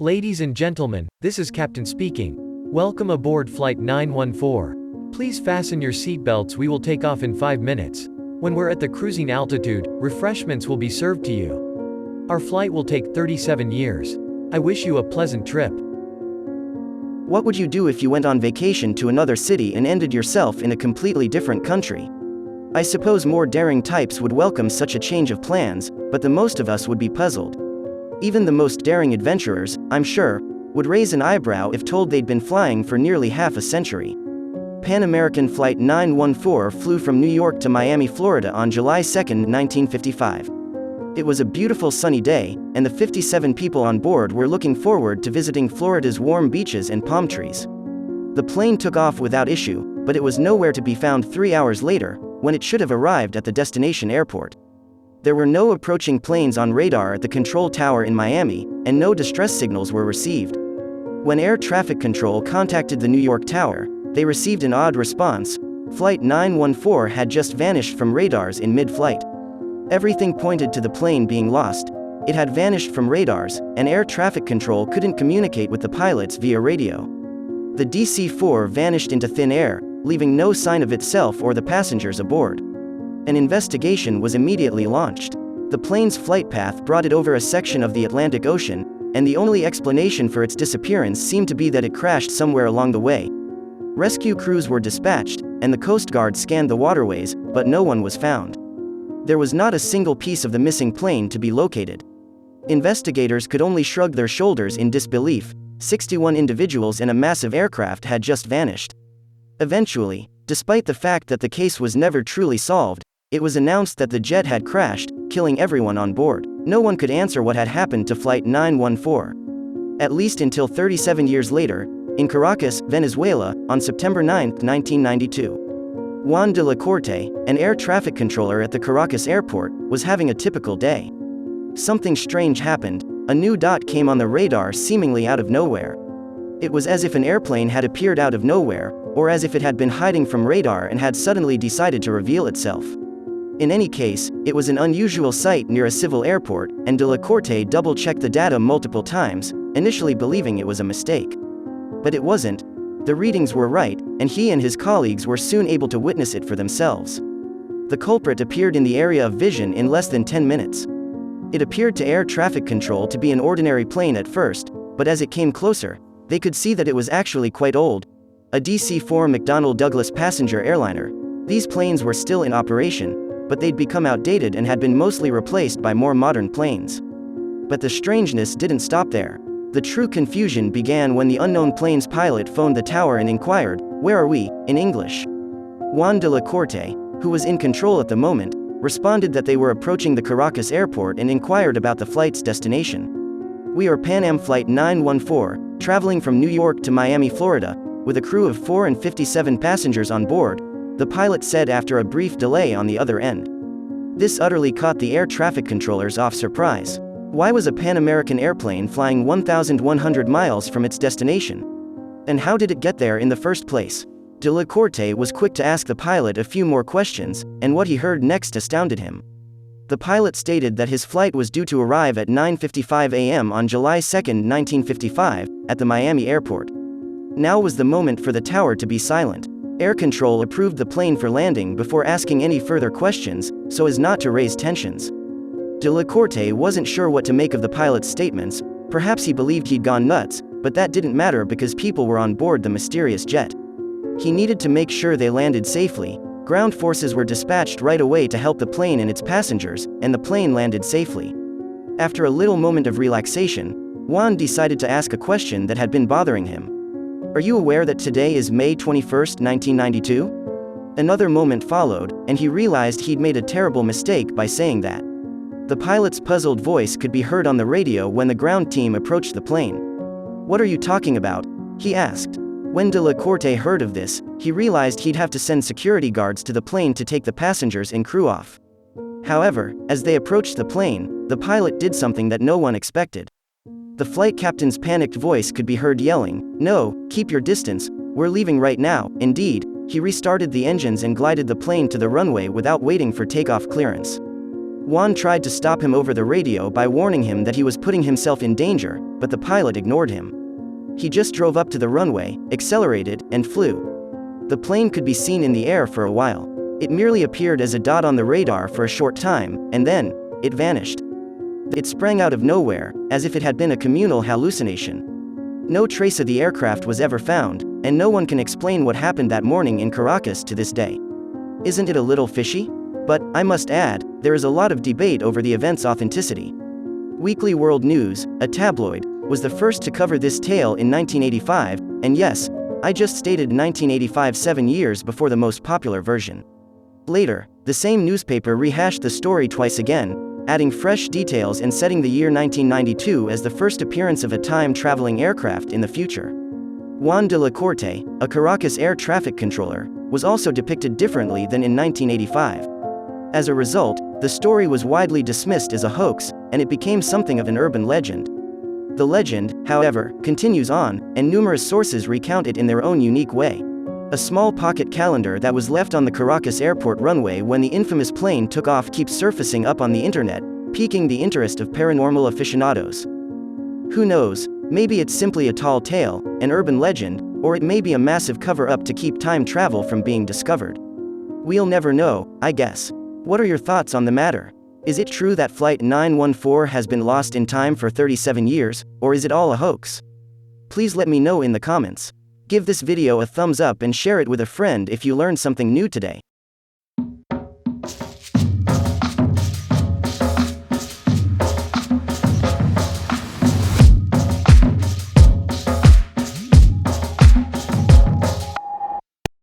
Ladies and gentlemen, this is Captain speaking. Welcome aboard Flight 914. Please fasten your seatbelts, we will take off in 5 minutes. When we're at the cruising altitude, refreshments will be served to you. Our flight will take 37 years. I wish you a pleasant trip. What would you do if you went on vacation to another city and ended yourself in a completely different country? I suppose more daring types would welcome such a change of plans, but the most of us would be puzzled. Even the most daring adventurers, I'm sure, would raise an eyebrow if told they'd been flying for nearly half a century. Pan American Flight 914 flew from New York to Miami, Florida on July 2, 1955. It was a beautiful sunny day, and the 57 people on board were looking forward to visiting Florida's warm beaches and palm trees. The plane took off without issue, but it was nowhere to be found 3 hours later, when it should have arrived at the destination airport. There were no approaching planes on radar at the control tower in Miami, and no distress signals were received. When air traffic control contacted the New York tower, they received an odd response. Flight 914 had just vanished from radars in mid-flight. Everything pointed to the plane being lost. It had vanished from radars, and air traffic control couldn't communicate with the pilots via radio. The DC-4 vanished into thin air, leaving no sign of itself or the passengers aboard. An investigation was immediately launched. The plane's flight path brought it over a section of the Atlantic Ocean, and the only explanation for its disappearance seemed to be that it crashed somewhere along the way. Rescue crews were dispatched, and the Coast Guard scanned the waterways, but no one was found. There was not a single piece of the missing plane to be located. Investigators could only shrug their shoulders in disbelief. 61 individuals in a massive aircraft had just vanished. Eventually, despite the fact that the case was never truly solved, it was announced that the jet had crashed, killing everyone on board. No one could answer what had happened to Flight 914. At least until 37 years later, in Caracas, Venezuela, on September 9, 1992. Juan de la Corte, an air traffic controller at the Caracas airport, was having a typical day. Something strange happened. A new dot came on the radar seemingly out of nowhere. It was as if an airplane had appeared out of nowhere, or as if it had been hiding from radar and had suddenly decided to reveal itself. In any case, it was an unusual sight near a civil airport, and de la Corte double-checked the data multiple times, initially believing it was a mistake. But it wasn't. The readings were right, and he and his colleagues were soon able to witness it for themselves. The culprit appeared in the area of vision in less than 10 minutes. It appeared to air traffic control to be an ordinary plane at first, but as it came closer, they could see that it was actually quite old. A DC-4 McDonnell Douglas passenger airliner. These planes were still in operation, but they'd become outdated and had been mostly replaced by more modern planes. But the strangeness didn't stop there. The true confusion began when the unknown plane's pilot phoned the tower and inquired, "Where are we?" in English. Juan de la Corte, who was in control at the moment, responded that they were approaching the Caracas airport and inquired about the flight's destination. "We are Pan Am Flight 914, traveling from New York to Miami, Florida, with a crew of 4 and 57 passengers on board," the pilot said after a brief delay on the other end. This utterly caught the air traffic controllers off surprise. Why was a Pan American airplane flying 1,100 miles from its destination? And how did it get there in the first place? De la Corte was quick to ask the pilot a few more questions, and what he heard next astounded him. The pilot stated that his flight was due to arrive at 9:55 a.m. on July 2, 1955, at the Miami airport. Now was the moment for the tower to be silent. Air control approved the plane for landing before asking any further questions, so as not to raise tensions. De la Corte wasn't sure what to make of the pilot's statements. Perhaps he believed he'd gone nuts, but that didn't matter because people were on board the mysterious jet. He needed to make sure they landed safely. Ground forces were dispatched right away to help the plane and its passengers, and the plane landed safely. After a little moment of relaxation, Juan decided to ask a question that had been bothering him. "Are you aware that today is May 21, 1992? Another moment followed, and he realized he'd made a terrible mistake by saying that. The pilot's puzzled voice could be heard on the radio when the ground team approached the plane. "What are you talking about?" he asked. When de la Corte heard of this, he realized he'd have to send security guards to the plane to take the passengers and crew off. However, as they approached the plane, the pilot did something that no one expected. The flight captain's panicked voice could be heard yelling, "No, keep your distance, we're leaving right now." Indeed, he restarted the engines and glided the plane to the runway without waiting for takeoff clearance. Juan tried to stop him over the radio by warning him that he was putting himself in danger, but the pilot ignored him. He just drove up to the runway, accelerated, and flew. The plane could be seen in the air for a while. It merely appeared as a dot on the radar for a short time, and then, it vanished. It sprang out of nowhere, as if it had been a communal hallucination. No trace of the aircraft was ever found, and no one can explain what happened that morning in Caracas to this day. Isn't it a little fishy? But, I must add, there is a lot of debate over the event's authenticity. Weekly World News, a tabloid, was the first to cover this tale in 1985, and yes, I just stated 1985 7 years before the most popular version. Later, the same newspaper rehashed the story twice again, adding fresh details and setting the year 1992 as the first appearance of a time-traveling aircraft in the future. Juan de la Corte, a Caracas air traffic controller, was also depicted differently than in 1985. As a result, the story was widely dismissed as a hoax, and it became something of an urban legend. The legend, however, continues on, and numerous sources recount it in their own unique way. A small pocket calendar that was left on the Caracas airport runway when the infamous plane took off keeps surfacing up on the internet, piquing the interest of paranormal aficionados. Who knows, maybe it's simply a tall tale, an urban legend, or it may be a massive cover-up to keep time travel from being discovered. We'll never know, I guess. What are your thoughts on the matter? Is it true that Flight 914 has been lost in time for 37 years, or is it all a hoax? Please let me know in the comments. Give this video a thumbs up and share it with a friend if you learned something new today.